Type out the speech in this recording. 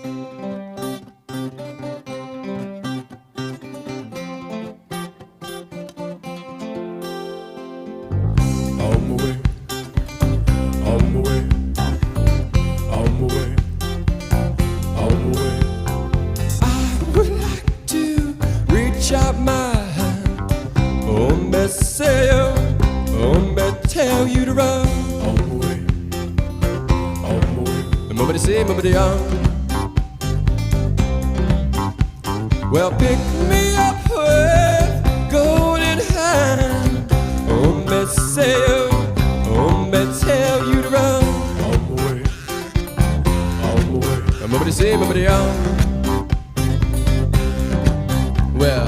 On my way, on my way, on my way, on my way. I would like to reach out my hand, oh, me say, oh, me tell you to run. On my way, on my way. Nobody say, nobody on. Well, pick me up with golden hand. Oh, me say, oh, me tell you to run. On my way, on my way. Nobody say, nobody on. Well,